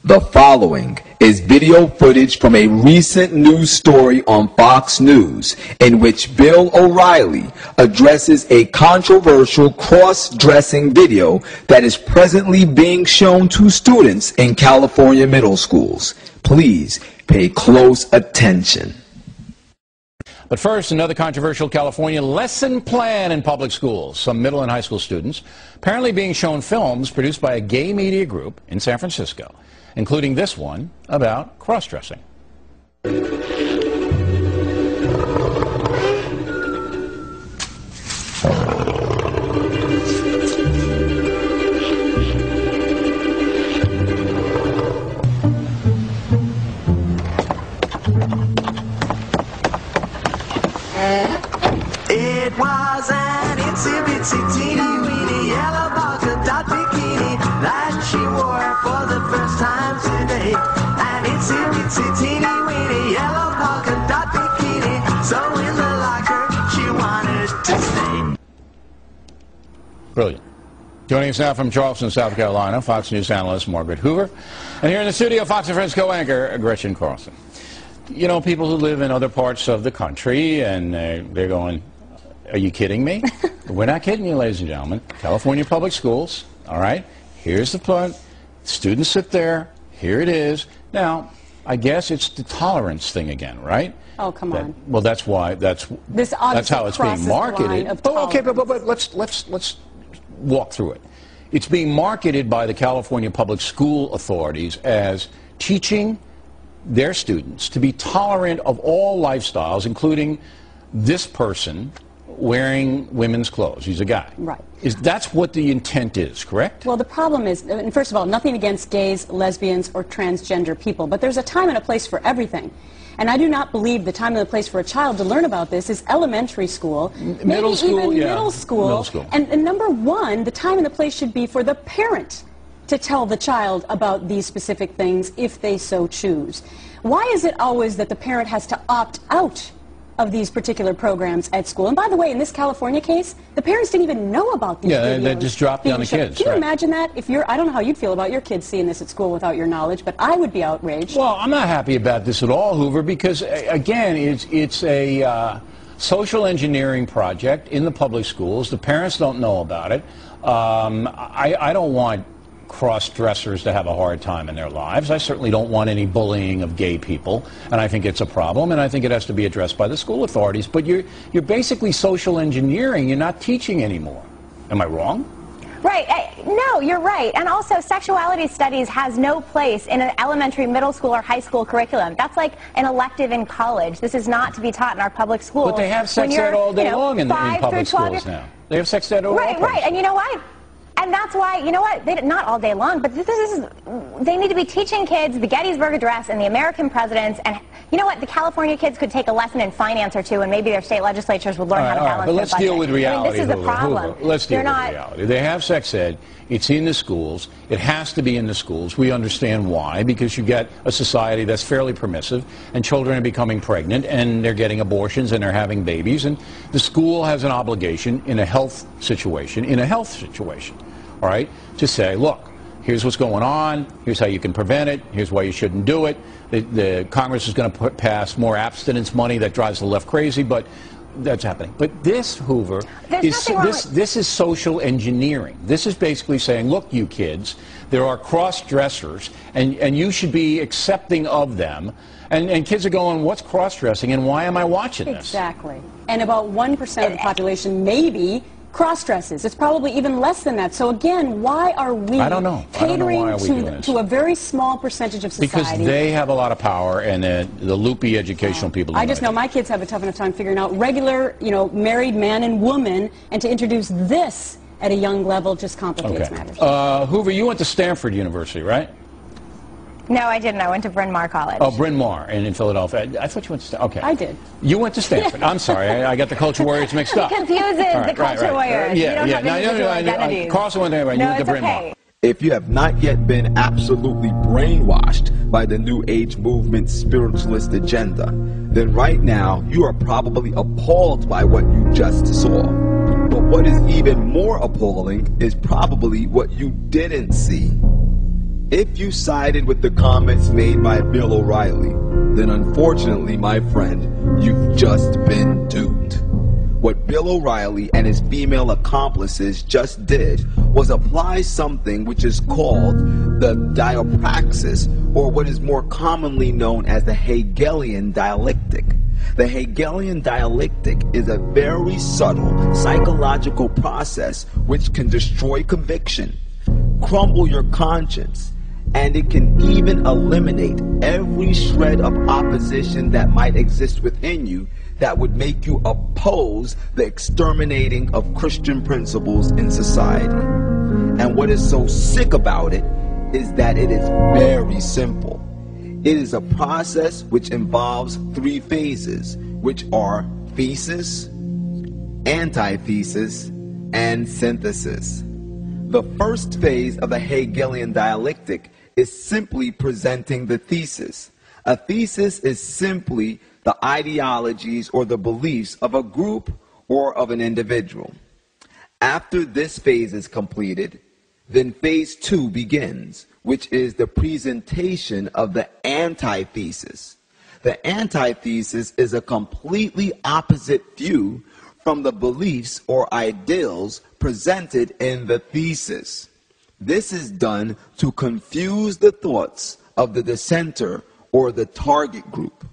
The following is video footage from a recent news story on Fox News in which Bill O'Reilly addresses a controversial cross-dressing video that is presently being shown to students in California middle schools. Please pay close attention. But first, another controversial California lesson plan in public schools. Some middle and high school students apparently being shown films produced by a gay media group in San Francisco, including this one about cross-dressing. It was an itsy-bitsy teeny-weeny yellow polka dot bikini that she wore for the first time today. An itsy-bitsy teeny-weeny yellow polka dot bikini, so in the locker she wanted to stay. Brilliant. Joining us now from Charleston, South Carolina, Fox News analyst Margaret Hoover. And here in the studio, Fox and Friends co-anchor Gretchen Carlson. You know, people who live in other parts of the country, and they're going, are you kidding me? We're not kidding you, ladies and gentlemen. California public schools, all right? Here's the point. Students sit there. Here it is. Now, I guess it's the tolerance thing again, right? Oh, come on. Well, that's why. That's how it's being marketed. Okay, but let's walk through it. It's being marketed by the California public school authorities as teaching their students to be tolerant of all lifestyles, including this person wearing women's clothes. He's a guy. Right. That's what the intent is, correct? Well, the problem is, and first of all, nothing against gays, lesbians, or transgender people, but there's a time and a place for everything. And I do not believe the time and the place for a child to learn about this is elementary school, middle school, even yeah. middle school. Middle school. And number one, the time and the place should be for the parent to tell the child about these specific things if they so choose. Why is it always that the parent has to opt out of these particular programs at school? And by the way, in this California case, the parents didn't even know about these videos. Yeah, they just dropped down the kids. Can you imagine that? If you're, I don't know how you'd feel about your kids seeing this at school without your knowledge, but I would be outraged. Well, I'm not happy about this at all, Hoover, because, again, it's a social engineering project in the public schools. The parents don't know about it. I don't want cross-dressers to have a hard time in their lives. I certainly don't want any bullying of gay people, and I think it's a problem, and I think it has to be addressed by the school authorities. But you're basically social engineering. You're not teaching anymore. Am I wrong? Right. No, you're right. And also, sexuality studies has no place in an elementary, middle school, or high school curriculum. That's like an elective in college. This is not to be taught in our public schools. But they have sex ed all day long in public schools now. They have sex ed all day long. Right, and you know what? And that's why, you know what, not all day long, but they need to be teaching kids the Gettysburg Address and the American presidents, and you know what, the California kids could take a lesson in finance or two, and maybe their state legislatures would learn how to balance their budget. But let's deal with reality. I mean, this is the problem. Let's deal with reality. They have sex ed. It's in the schools. It has to be in the schools. We understand why, because you get a society that's fairly permissive, and children are becoming pregnant, and they're getting abortions, and they're having babies, and the school has an obligation in a health situation, all right, to say, look, here's what's going on, here's how you can prevent it, here's why you shouldn't do it. The Congress is going to pass more abstinence money that drives the left crazy, but that's happening. But this, Hoover, this is social engineering. This is basically saying, look, you kids, there are cross-dressers, and you should be accepting of them. And kids are going, what's cross-dressing, and why am I watching this? Exactly. And about 1% of the population maybe cross-dresses. It's probably even less than that. So again, why are we catering to a very small percentage of society? Because they have a lot of power, and the loopy educational people. I just know my kids have a tough enough time figuring out regular, married man and woman, and to introduce this at a young level just complicates matters. Hoover, you went to Stanford University, right? No, I didn't. I went to Bryn Mawr College. Oh, Bryn Mawr in Philadelphia. I thought you went to Stanford. Okay. I did. You went to Stanford. I'm sorry. I got the culture warriors mixed up. Confuses the culture warriors. Yeah. Carlson went there. You went to Bryn Mawr. If you have not yet been absolutely brainwashed by the New Age movement's spiritualist agenda, then right now you are probably appalled by what you just saw. But what is even more appalling is probably what you didn't see. If you sided with the comments made by Bill O'Reilly, then unfortunately, my friend, you've just been duped. What Bill O'Reilly and his female accomplices just did was apply something which is called the diapraxis, or what is more commonly known as the Hegelian dialectic. The Hegelian dialectic is a very subtle psychological process which can destroy conviction, crumble your conscience, and it can even eliminate every shred of opposition that might exist within you that would make you oppose the exterminating of Christian principles in society. And what is so sick about it is that it is very simple. It is a process which involves three phases, which are thesis, antithesis, and synthesis. The first phase of the Hegelian dialectic is simply presenting the thesis. A thesis is simply the ideologies or the beliefs of a group or of an individual. After this phase is completed, then phase 2 begins, which is the presentation of the antithesis. The antithesis is a completely opposite view from the beliefs or ideals presented in the thesis. This is done to confuse the thoughts of the dissenter or the target group.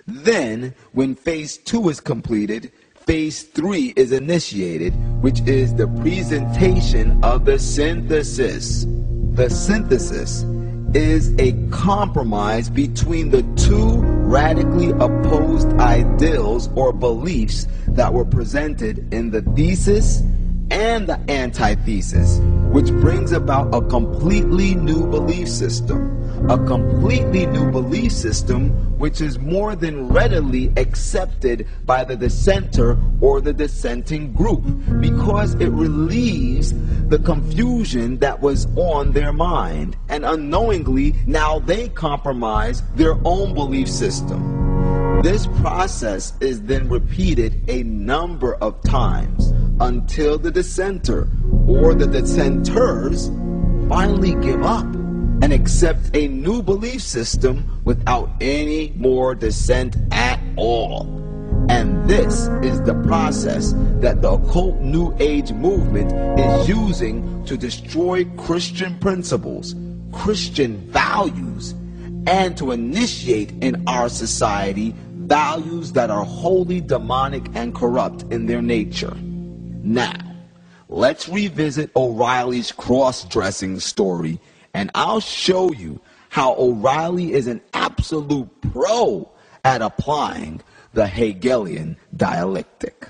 Then, when phase 2 is completed, phase 3 is initiated, which is the presentation of the synthesis. The synthesis is a compromise between the two radically opposed ideals or beliefs that were presented in the thesis and the antithesis, which brings about a completely new belief system. A completely new belief system which is more than readily accepted by the dissenter or the dissenting group, because it relieves the confusion that was on their mind, and unknowingly now they compromise their own belief system. This process is then repeated a number of times until the dissenter or the dissenters finally give up and accept a new belief system without any more dissent at all. And this is the process that the occult New Age movement is using to destroy Christian principles, Christian values, and to initiate in our society values that are wholly demonic and corrupt in their nature. Now, let's revisit O'Reilly's cross-dressing story, and I'll show you how O'Reilly is an absolute pro at applying the Hegelian dialectic.